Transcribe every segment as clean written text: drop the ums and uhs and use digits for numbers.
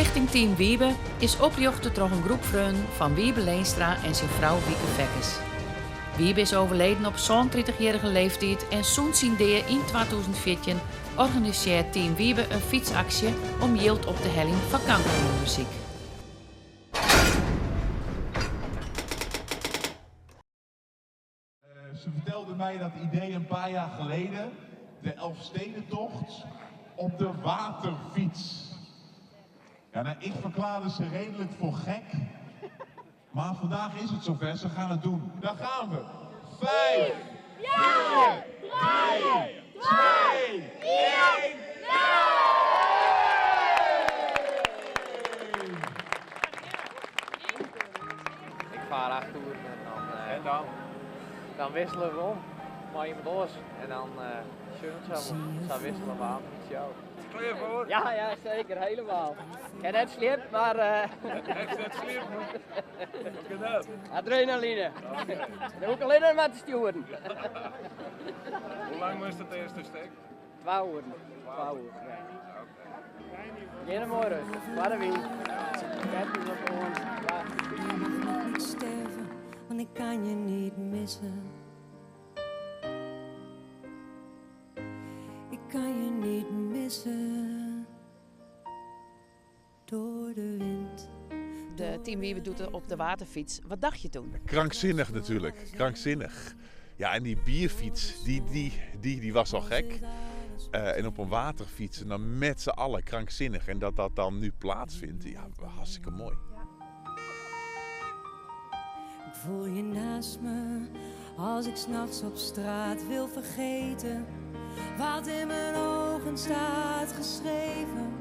Stichting Team Wiebe is opgericht door een groep vrienden van Wiebe Leenstra en zijn vrouw Wieke Vekkes. Wiebe is overleden op 30-jarige leeftijd en soens in 2014 organiseert Team Wiebe een fietsactie om yield op de helling van kankeronderzoek. Ze vertelde mij dat idee een paar jaar geleden, de Elfstedentocht op de waterfiets. Ja, nou, ik verklaarde ze redelijk voor gek, maar vandaag is het zover, ze gaan het doen. Daar gaan we. 5, 4, 3, 2, 1, Ik vaar achterhoer en dan wisselen we om. Maar iemand anders en dan zo wisselen we aan met jou. Klaar voor? Ja, zeker, helemaal. Ik heb net slip, maar Heeft het slip? Wat is dat? adrenaline. Dan hoef ik alleen nog maar te sturen. Hoe lang was het eerste stuk? 2 uur. 2 uur, ja. Goedemorgen, waar wie? Kijk eens op ons. Ja. Ik mag niet sterven, want ik kan je niet missen. Ik kan je niet missen. Door de wind. De Team Wiebe doet het op de waterfiets. Wat dacht je toen? Krankzinnig natuurlijk, krankzinnig. Ja, en die bierfiets, die was al gek. En op een waterfiets en dan met z'n allen krankzinnig. En dat dan nu plaatsvindt, ja, hartstikke mooi. Ik voel je naast me, als ik 's nachts op straat wil vergeten. Wat in mijn ogen staat geschreven.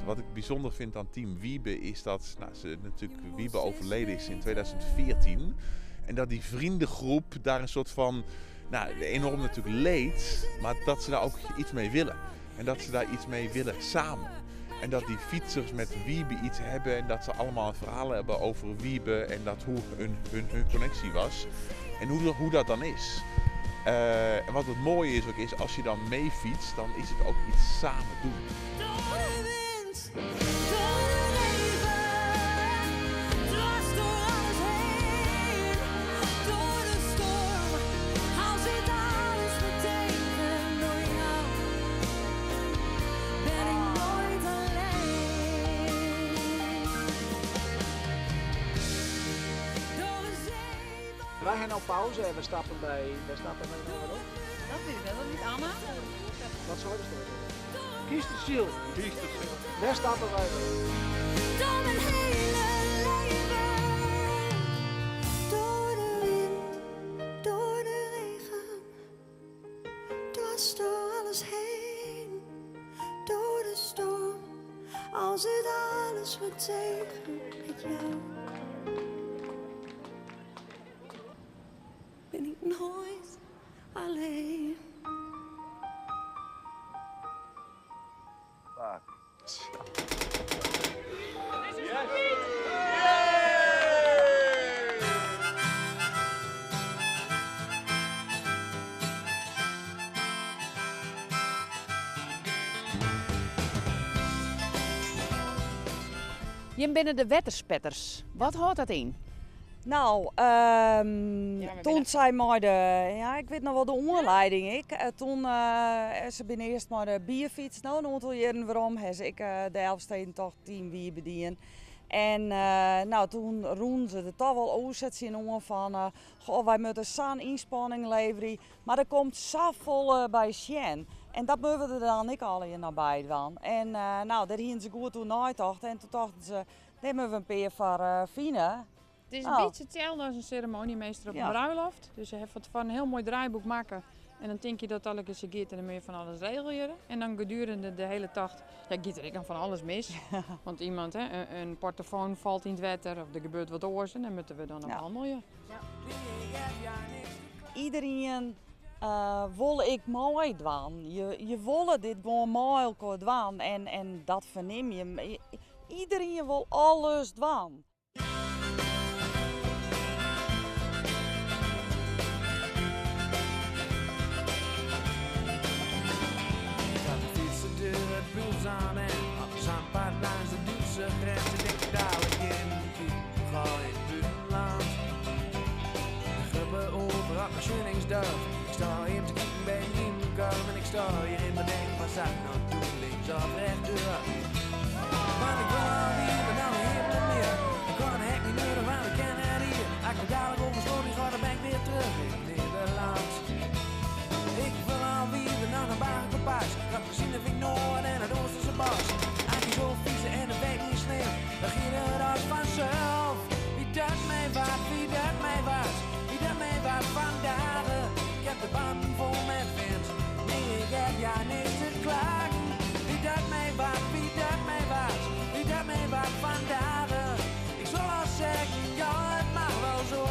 Wat ik bijzonder vind aan Team Wiebe is dat Wiebe overleden is in 2014. En dat die vriendengroep daar een soort van, enorm natuurlijk leed, maar dat ze daar ook iets mee willen. En dat ze daar iets mee willen samen. En dat die fietsers met Wiebe iets hebben en dat ze allemaal een verhaal hebben over Wiebe en dat hoe hun connectie was. En hoe dat dan is. En wat het mooie is ook is, als je dan mee fietst, dan is het ook iets samen doen. Door de wind, door de regen, dwars door alles heen. Door de storm, al zit alles me tegen. Door jou ben ik nooit alleen. Door de zee. Wij gaan nou pauze en we stappen bij op. Dat weet ik wel, niet Anna. Wat zou er staan? Kies de ziel. Kies de ziel. Daar stappen wij. Door mijn hele leven. Door de wind, door de regen. Dwars door alles heen. Door de storm. Al zit alles me tegen met jou. Ben ik nooit alleen. Je binnen de wetterspetters. Wat houdt dat in? Nou, toen zei maar ik weet nog wel de onderleiding. Toen ze ben eerst maar de bierfiets, nou een aantal jaren waarom heb ik de Elfstedentocht Team Wiebe bedien. En toen roen ze er toch wel uitzetten in van, wij moeten zo'n inspanning leveren, maar er komt zo vol bij Sjen. En dat moeten we er dan niet alle naar bij doen. En daar gingen ze goed toen nagedacht en toen dachten ze, dit moeten we een paar voor Fine. Het is een beetje hetzelfde als een ceremoniemeester op een bruiloft. Dus je hebt van een heel mooi draaiboek maken. En dan denk je dat alles eens gaat en dan moet je van alles regelen. En dan gedurende de hele dag gaat er dan van alles mis. Want iemand, een portofoon valt in het water of er gebeurt wat oors en dan moeten we dan op handelen. Iedereen wil ik mooi doen. Je wil dit gewoon mooi elkaar doen en dat verneem je. Iedereen wil alles doen. Got the fiets to do it, wheels on end. Up some bad lines to do onze grens en ik dadelijk in de kiek. Ga in het buitenland. De gruppen over Akkerschuningsduif. Ik sta hier te kijken bij een nieuwkom en ik sta hier in mijn denk, wat zou ik nou doen? Links of rechtdoor. Want ik wil alweer naar de hemel en meer. Ik kan het hek niet meer, want ik ken het hier. Als ik dadelijk oversloot, dan ben ik weer terug in Nederland. Ik wil alweer naar een bagenkompas. Dat gezien heb ik Noord en het Oosterse bos. Als je zo vieze en het weet niet slim, dan ging het als vanzelf. Wie dat mij wat, wie dat mij wat, wie dat mij wat vandaag. Ik heb de banden vol met wind, nee ik heb ja niks te klagen. Wie dat mij wat, wie dat mij wat, wie dat mij wat vandaag. Ik zal al zeggen, ja het mag wel zo.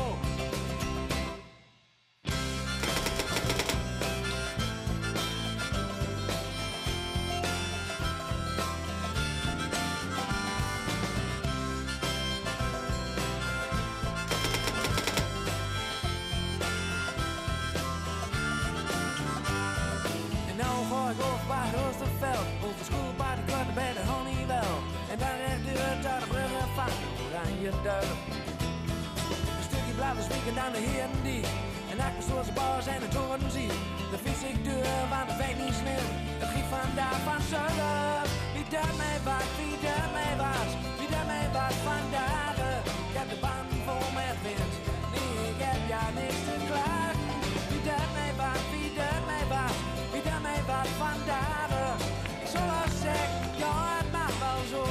Over school bij de korte bij de Honeywell. En dan rechtdoor naar de bruggen van Oranje Duif. Een stukje blauwe spieken aan de Herendiek. En ik ben zoals de bars en de toren zie. Dan vis ik deur, want het weet niet slim. Het giet vandaag van zullen. Wie dat mij wat, wie dat mij was, wie dat mij wat vandaag. Ik heb de banden vol met wind, nee ik heb ja niks te klagen. Wie dat mij wat, wie dat mij was, wie dat mij wat vandaag. Ik zal al zeggen, ja het mag wel zo.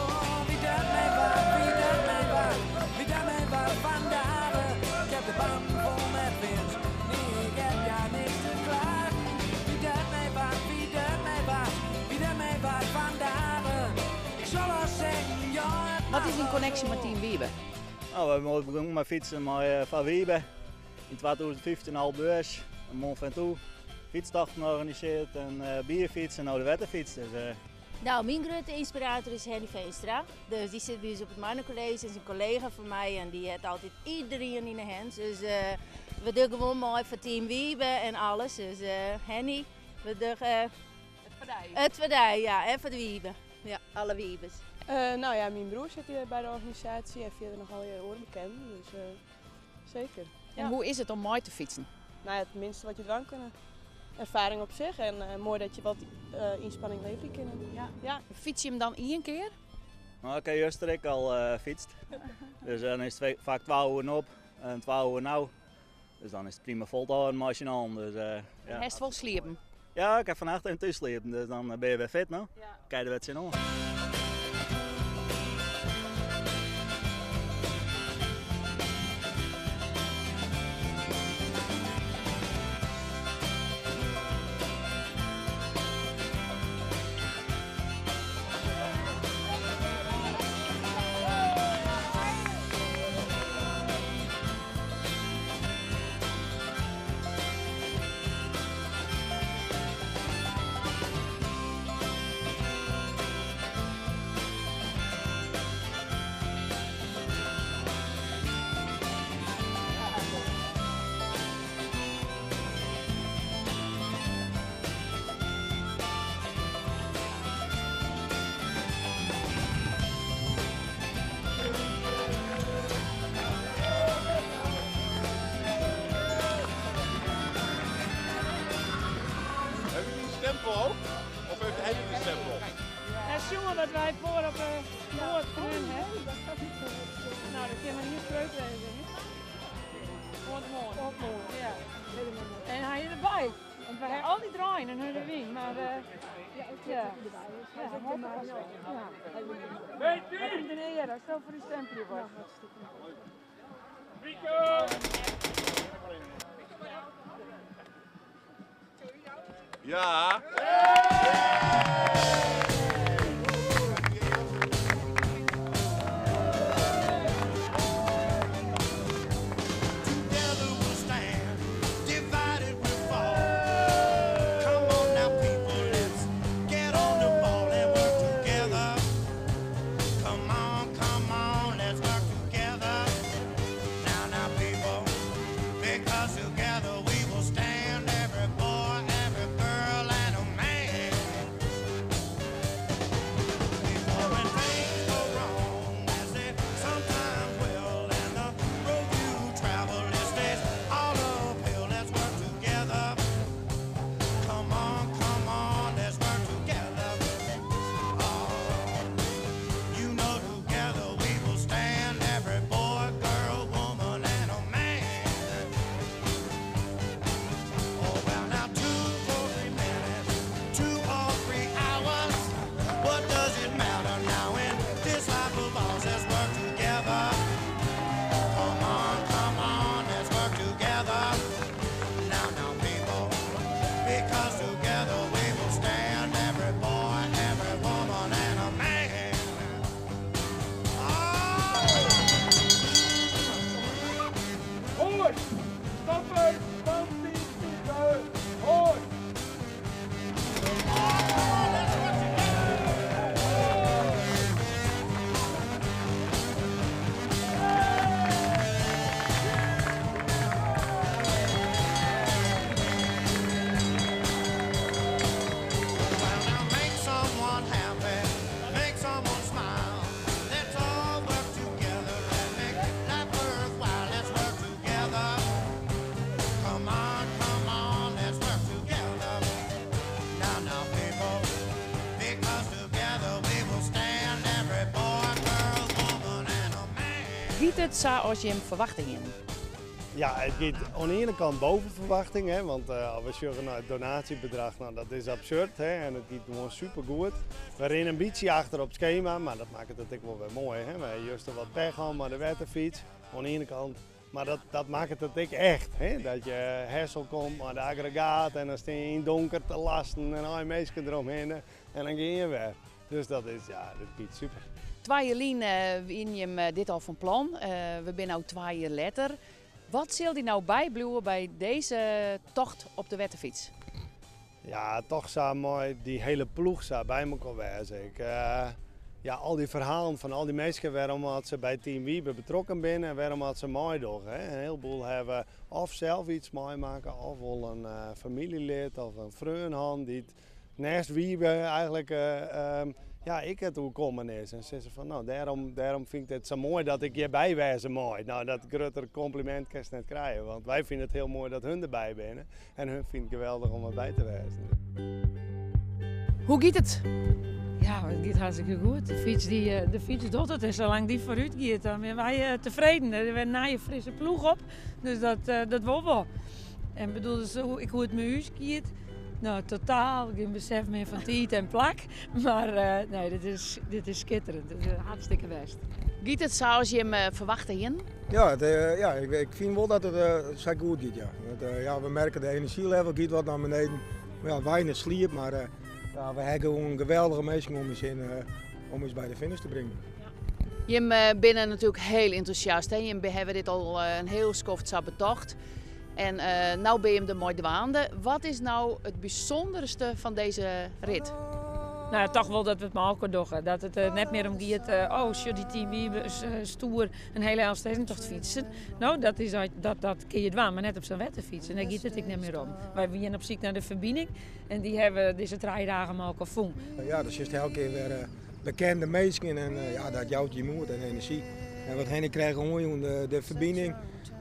Oh, wie dat mij wat, wie dat mij wat, wie dat mij wat vandaag. Ik heb de banden vol met wind, nee ik heb ja niks te klagen. Wie dat mij wat, wie dat mij wat, wie dat mij wat vandaag. Ik zal al zeggen, ja het mag. Wat is in connectie met Team Wiebe? Nou, we hebben begonnen met fietsen van Wiebe. In 2015 al beurs, een Mont Ventoux. Fietstochten georganiseerd en bierfiets en oude wettenfiets. Dus, Nou, mijn grote inspirator is Henny Veenstra. Dus die zit bij ons op het mannencollege en is een collega van mij en die heeft altijd iedereen in de hand. Dus we doen gewoon mooi voor Team Wiebe en alles. Dus Henny, we doen het verdij, ja, en voor de Wiebe. Ja, alle Wiebes. Nou ja, mijn broer zit hier bij de organisatie en verder nogal je oren bekend, dus zeker. En hoe is het om mooi te fietsen? Nou ja, het minste wat je eraan kunnen. Ervaring op zich en mooi dat je wat inspanning levert kunnen. Ja. Fiets je hem dan één keer? nou, ik heb juist al fietst. Dus dan is het vaak 12 uur op en 12 uur nou. Dus dan is het prima vol te houden als je aan. Dus, ja. Hij is wel sliepen. Ja, ik heb vannacht in thuis sliepen, dus dan ben je weer fit, nou. Kijk de wedstrijd nog. Jongen, dat wij voor op Noord-Groen hebben. Nou, dat kunnen we niet teruglezen. Noord-Moord. Ja. En hij is erbij. Want we hebben al die draaien en hun wing, maar ja. Wat is de neer? Dat is zo voor de stempel was. Ja. Together we will stand, every boy, every girl, and a man. Giet het zoals je hem verwachtingen? Ja, het gaat aan de ene kant boven verwachting, hè, want als we zeggen naar het donatiebedrag, nou, dat is absurd hè, en het gaat gewoon supergoed. We rennen een beetje achter op het schema, maar dat maakt het ook wel weer mooi. Hè. We hebben juist wat pech aan met de wetterfiets, aan de ene kant. Maar dat maakt het ook echt, hè, dat je hersel komt met de aggregaat en dan sta je in donker te lasten en al je mensen eromheen en dan ga je weer. Dus dat gaat super. 2 jaar geleden win je hem dit al van plan. We zijn nu 2 jaar later. Wat zal die nou bijblijven bij deze tocht op de wetterfiets? Ja, toch zou mooi die hele ploeg zou bij elkaar wezen. Al die verhalen van al die mensen waarom ze bij Team Wiebe betrokken zijn en waarom ze mooi doen. Hè. Een heleboel hebben of zelf iets mooi maken of wel een familielid of een vriend die het naast Wiebe eigenlijk ik het hoe komen is. En ze zeggen van nou daarom vind ik het zo mooi dat ik hierbij wezen mooi. Nou dat grotere compliment kan je net krijgen, want wij vinden het heel mooi dat hun erbij zijn en hun vindt het geweldig om erbij te wezen. Hoe gaat het? Ja, het gaat hartstikke goed. De fiets doet het en zolang die vooruit gaat, dan zijn wij tevreden. Er werd een frisse ploeg op, dus dat wil wel. En bedoel, zo, ik hoe het mijn huis gaat. Nou, totaal geen besef meer van tijd en plak. Maar nee, dit is schitterend. Het is hartstikke best. Gaat het zoals je hem verwachtte? Ja, ik vind wel dat het zo goed gaat. Ja. We merken de energielevel gaat wat naar beneden. Ja, weinig sliep, maar we hebben gewoon een geweldige mensen om ons bij de finish te brengen. Je bent natuurlijk heel enthousiast. Hè? Je hebben dit al een heel skoft betocht. En nu ben je hem er mooi dwaande. Wat is nou het bijzonderste van deze rit? Nou, toch wel dat we het maar ook doen. Dat het net meer om gaat, die Team Wiebe stoer een hele Elfstedentocht fietsen. Nou, dat kun je dwaan, maar net op zo'n wetterfiets. En daar gaat het ik niet meer om. Wij zijn op zoek naar de verbinding en die hebben deze 3 dagen maar ook al voen. Ja, dat is elke keer weer bekende mensen en dat jouwt je moed en energie. En wat hen krijgen gewoon de verbinding.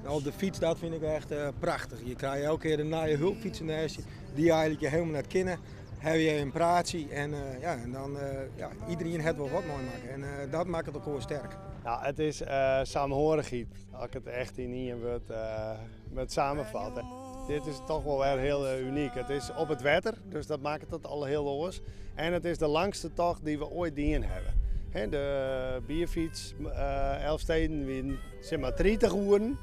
Op de fiets, dat vind ik echt prachtig. Je krijgt elke keer een nieuwe hulpfietsen naast je, die je eigenlijk helemaal net kennen. Heb je een praatje en dan iedereen heeft wel wat mooi maken. En dat maakt het ook gewoon sterk. Ja, het is samenhorigheid, als ik het echt in één woord met samenvatten. Dit is toch wel weer heel uniek. Het is op het wetter, dus dat maakt het al heel los. En het is de langste tocht die we ooit in hebben. De bierfiets, Elfsteden, wie zijn maar 30 uren.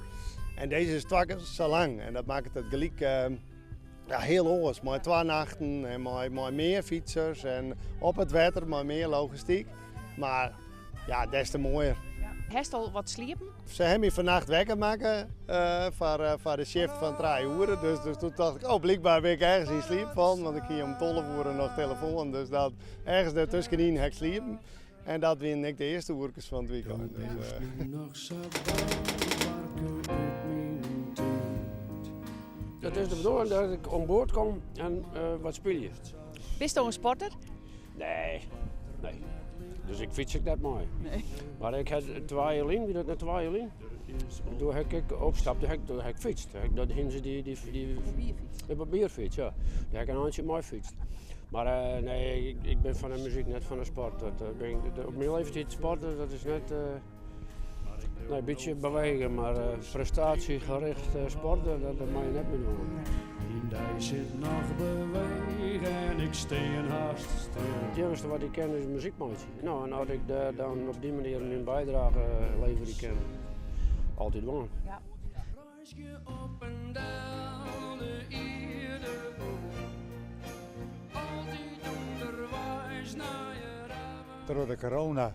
En deze is 2 keer zo lang. En dat maakt het gelijk heel los. Maar 2 nachten en maar meer fietsers. En op het wetter maar meer logistiek. Maar ja, des te mooier. Heeft al wat sliepen? Ze hebben me vannacht wekker maken voor de shift van 3 uur. Dus toen dacht ik, blijkbaar ben ik ergens in slaap van. Want ik hier om 12 uur nog telefoon. Dus dat ergens daartussenin heb ik sliepen. En dat win ik de eerste uurtjes van het weekend. Dus, Het is de bedoeling dat ik aan boord kom en wat speel je. Ben je een sporter? Nee. Dus ik fiets ik net mooi. Nee. Maar ik heb 2 jaar lang, wie dat net 2 jaar lang. Toen heb ik opstapte, toen heb ik fietst. Dat hebben ze die bierfiets, ja. Die heb ik een handje mooi fietst. Maar nee, ik ben van de muziek, net van de sport. Op mijn leeftijd sporten, dat is net een beetje bewegen, maar prestatiegericht sporten, dat mag je net meer doen. In die zit nog bewegen en ik steen haast stil. Het enige wat ik ken is een muziekmaatje. Nou, en als ik daar dan op die manier een bijdrage lever die ken, altijd doen. Ja. Op en down de ierde door de corona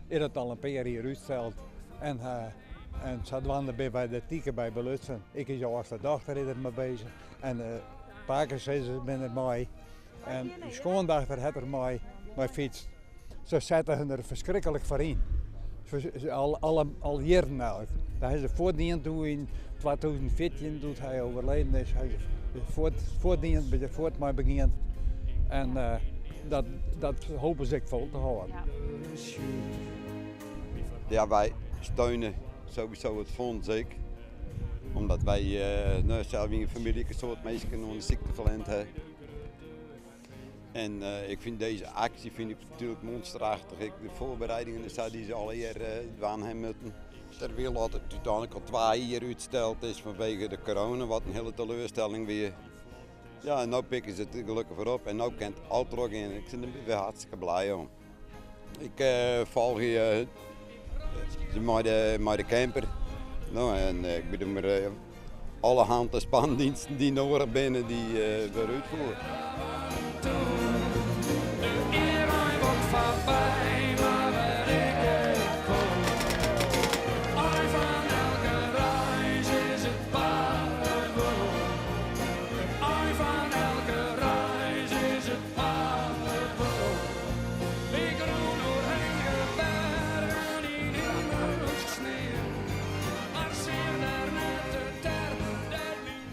is het al een paar jaar uitgesteld. En zo dwanden bij de tieken bij Belutsen. Ik is jouw eerste dochter er mee bezig. En Pakers ben er mooi. En de schoondochter had er mooi fiets. Ze zetten hun er verschrikkelijk voor in. Al jaren eigenlijk. Daar is ze voordien toen in 2014 toen hij overleden is. Hij is voordien bij de voortmaai begint. En dat hopen ze vol te houden. Ja, wij steunen sowieso het fonds ik. Omdat wij zelf in een familie een soort mensen een ziekteverlent hebben. En ik vind deze actie natuurlijk monsterachtig. De voorbereidingen die ze al hier aan hebben moeten. Terwijl dat het uiteindelijk al 2 jaar uitgesteld is vanwege de corona, wat een hele teleurstelling weer. Ja, en nu pikken ze het gelukkig voor op en nu kan het al terug in. Ik ben er weer hartstikke blij om. Ik volg hier met de camper. Nou, en ik bedoel maar alle hand- en spandiensten die nodig binnen die weer uitvoeren.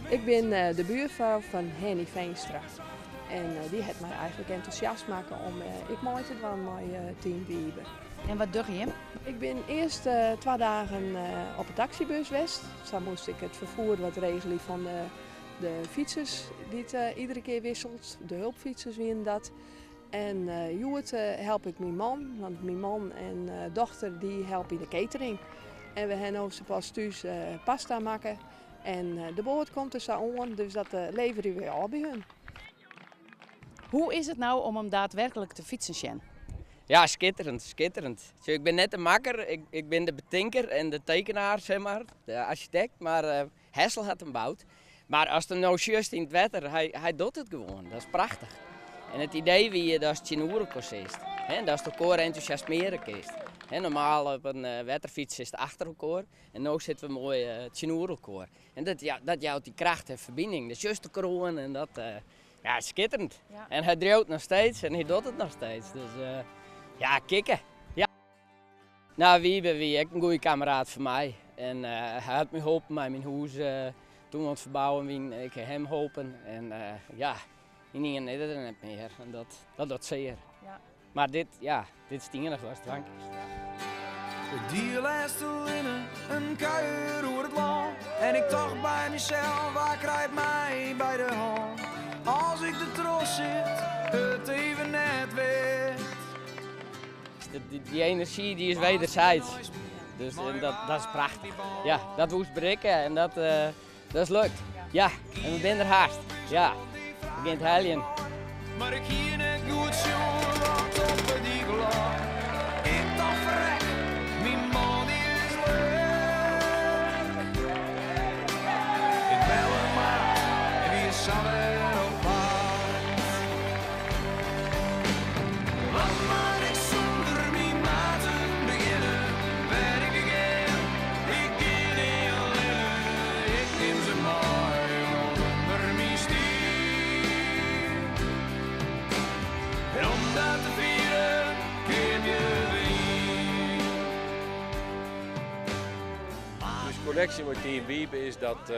Ik ben de buurvrouw van Henny Veenstra. En die heeft mij eigenlijk enthousiast maken om ik mooi te doen met Team Wiebe. En wat doe je? Ik ben eerst 2 dagen op een taxibus geweest. Zo moest ik het vervoer wat regelen van de fietsers die het iedere keer wisselt. De hulpfietsers winnen dat. En Joert help ik mijn man, want mijn man en dochter die helpen in de catering. En we hebben over pas thuis pasta maken. En de boot komt er zo aan, dus dat leveren we al bij hun. Hoe is het nou om hem daadwerkelijk te fietsen, Sjen? Ja, schitterend, schitterend. Ik ben net de makker, ik ben de betinker en de tekenaar, zeg maar, de architect, maar Hessel had hem bouwd. Maar als het nou juist in het wetter, hij doet het gewoon, dat is prachtig. En het idee wie je dat je is, dat is de koor enthousiasmeren kiest. Normaal op een wetterfiets is het achterkoor en nu zitten we mooi het Tjenoerelkoor. En dat jouwt die kracht en verbinding, de juiste kroon en dat, ja, schitterend. Ja. En hij dreeuwt nog steeds en hij doet het nog steeds, dus ja, kicken. Ja. Nou, wie ik een goede kameraad van mij en hij had me geholpen met mijn huis toen we het verbouwen, ik hem geholpen en ja, in Nederland net meer en dat doet zeer. Ja. Maar dit is het enige was drank. Die laatste linnen, een kuier door het land. En ik dacht bij mezelf, waar krijgt mij bij de hand? Als ik de tros zit, het even net weet. Die energie die is wederzijds. Dus dat is prachtig. Ja, dat moest bereiken en dat is lukt. Ja, en we zijn er haast. Ja, we begint helien. Maar ik hier net goed jongen, wat op die geloof. Ik dacht verrek, mijn man die is leuk. Ik bel hem maar en wie is samen op pad. Wat maar ik zonder mijn maten beginnen, ben ik again. Ik ken niet alleen, ik neem ze maar onder mijn stier. En om dat te vieren, geef je weer. Dus de connectie met Team Wiebe is dat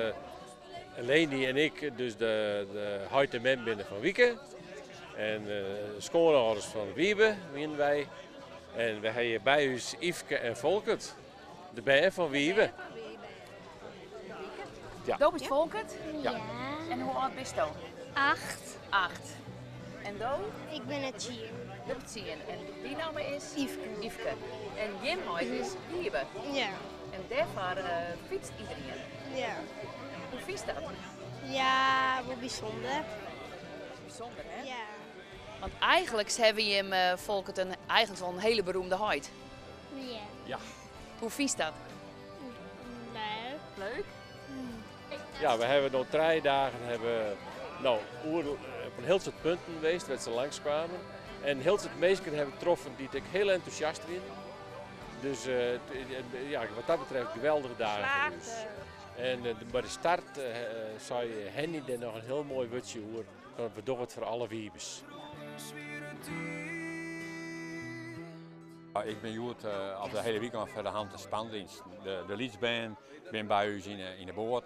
Leni en ik dus de huid men binnen van Wieke. En schoonouders van Wiebe winnen wij. En we hebben bij ons Yveske en Volkert, de band van Wiebe. Ja. Doop is Volkert? Ja. En hoe oud bist je? 8. 8. En Do? Ik ben het hier. Dat zie je. En die naam is? Yveske. En Jim is Wiebe. Ja. En daarvoor fietst iedereen. Ja. Hoe fietst dat? Ja, wel bijzonder. Bijzonder, hè? Ja. Want eigenlijk hebben we hem, Volkert, eigenlijk wel een hele beroemde huid. Ja. Ja. Hoe fietst dat? Leuk. Leuk? Ja, we hebben nog 3 dagen op een heel soort punten geweest waar ze langskwamen. En heel soort mensen hebben getroffen die ik heel enthousiast vind. Dus ja, wat dat betreft geweldige dagen voor ons. En bij de start zei Henny er nog een heel mooi woordje over. Dat we doen het voor alle Wiebes. Ik ben Joert al de hele weekend voor de hand- en spandienst. De lietsband ben bij u in de boot.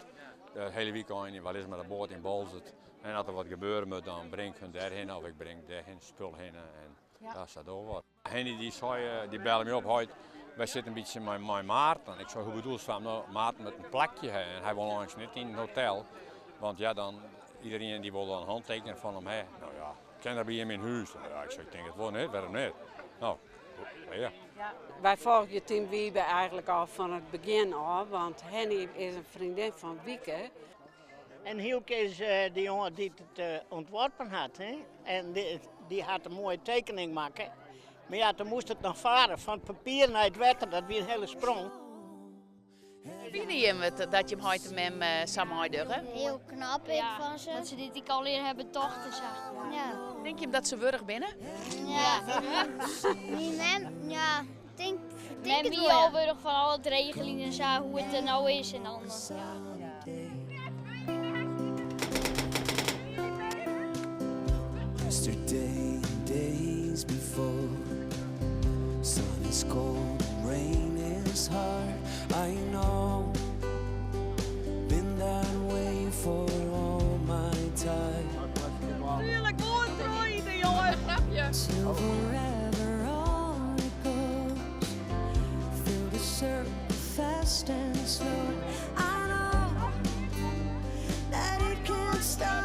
De hele weekend wel eens met de boot in Bolzert. En als er wat gebeuren moet, dan breng ik hun daarheen of ik breng daarheen spul heen. En dat staat over. Henny die belde me op, wij zitten een beetje met Maarten. Ik zei, hoe bedoel je van Maarten met een plakje? En hij wil langs niet in een hotel. Want ja, dan iedereen die wil dan een handtekening van hem hebben. Nou ja, ken dat bij hem in huis. Ja, ik zeg, ik denk het wel niet, waarom niet? Nou, ja. Wij volgen je Team Wiebe eigenlijk al van het begin af, want Henny is een vriendin van Wieke. En Hielke is de jongen die het ontworpen had. Hè? En die had een mooie tekening maken. Maar ja, toen moest het nog varen. Van het papier naar het water, dat weer een hele sprong. Vind je hem dat je hem heute met hem samen gaat doen? Heel knap van ze. Dat ze dit al leren hebben tochten zag. Ja. Denk je dat ze wurg binnen? Ja. Ja, ik denk het wel. Al wurg van al het regelingen en zo, hoe het er nou is en dan. Yesterday and days before, sun is cold, rain is hard. I know, been that way for all my time. Tuurlijk, mooi draaien, jongen. Grapje. Till forever on it goes, through the circle fast and slow. I know that it can't stop.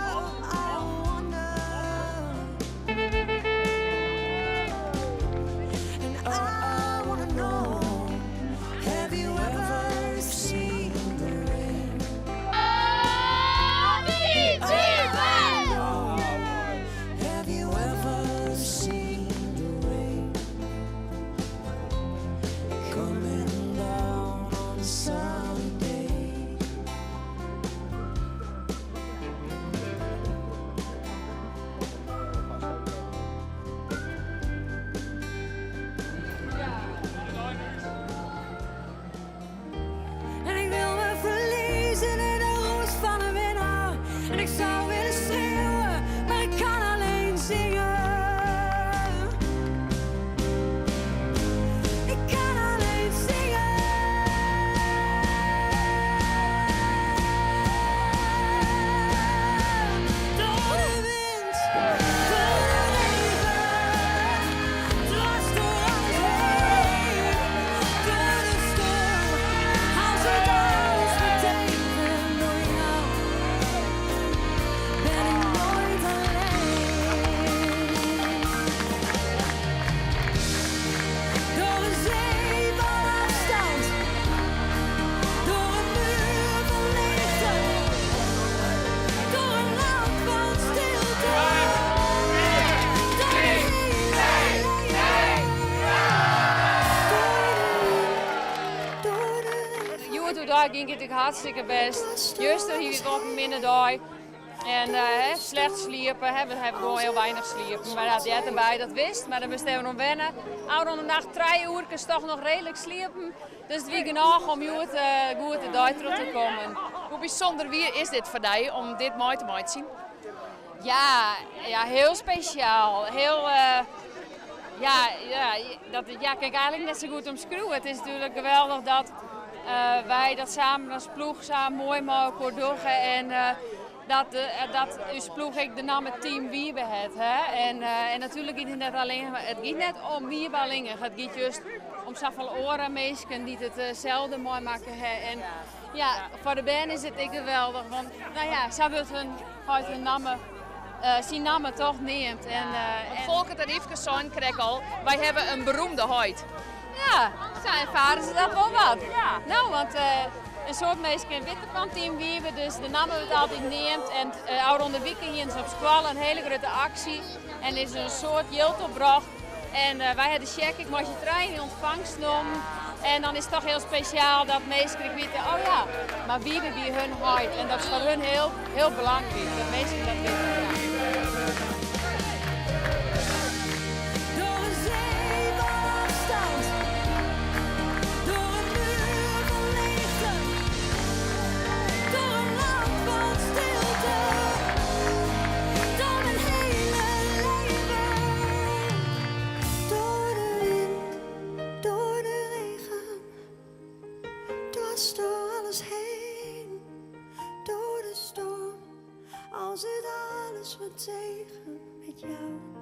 Daar ging het hartstikke best. Juster hier wat minder dag. En slecht sliepen, we hebben gewoon heel weinig sliepen. Maar dat jij erbij dat wist, maar dan moesten we nog wennen. Ouder om de nacht 3 uur toch nog redelijk sliepen. Dus het was genoeg om goed de dag terug te komen. Hoe bijzonder wie is dit voor jou om dit mooi te zien? Ja, heel speciaal. Heel, kan ik eigenlijk net zo goed omschreeuwen. Het is natuurlijk geweldig dat wij dat samen als ploeg samen mooi mogen doen. En dat uw ploeg ik de naam het Team Wiebe heeft. En natuurlijk gaat het niet alleen, het gaat net om Wiebe alleen. Het gaat juist om zoveel oren mensen die hetzelfde mooi maken. En ja, voor de band is het geweldig. Want ze hebben hun namen. Zijn namen toch neemt. En Volkert en Yveske zo'n kreeg al, wij hebben een beroemde huid. Ja, zo ervaren ze dat wel wat. Ja. Nou, want een soort mensen in witte van Team Wiebe, dus de namen het altijd neemt. En rond de weekend hier op Squall een hele grote actie. En is een soort jilt opbracht. En wij hadden check, ik moest je trein in ontvangst genomen. En dan is het toch heel speciaal dat mensen weten, oh ja, maar Wiebe wie hun huid. En dat is voor hun heel, heel belangrijk, dat mensen dat weten. Ja. Door alles heen, door de storm, als het alles wat tegen met jou.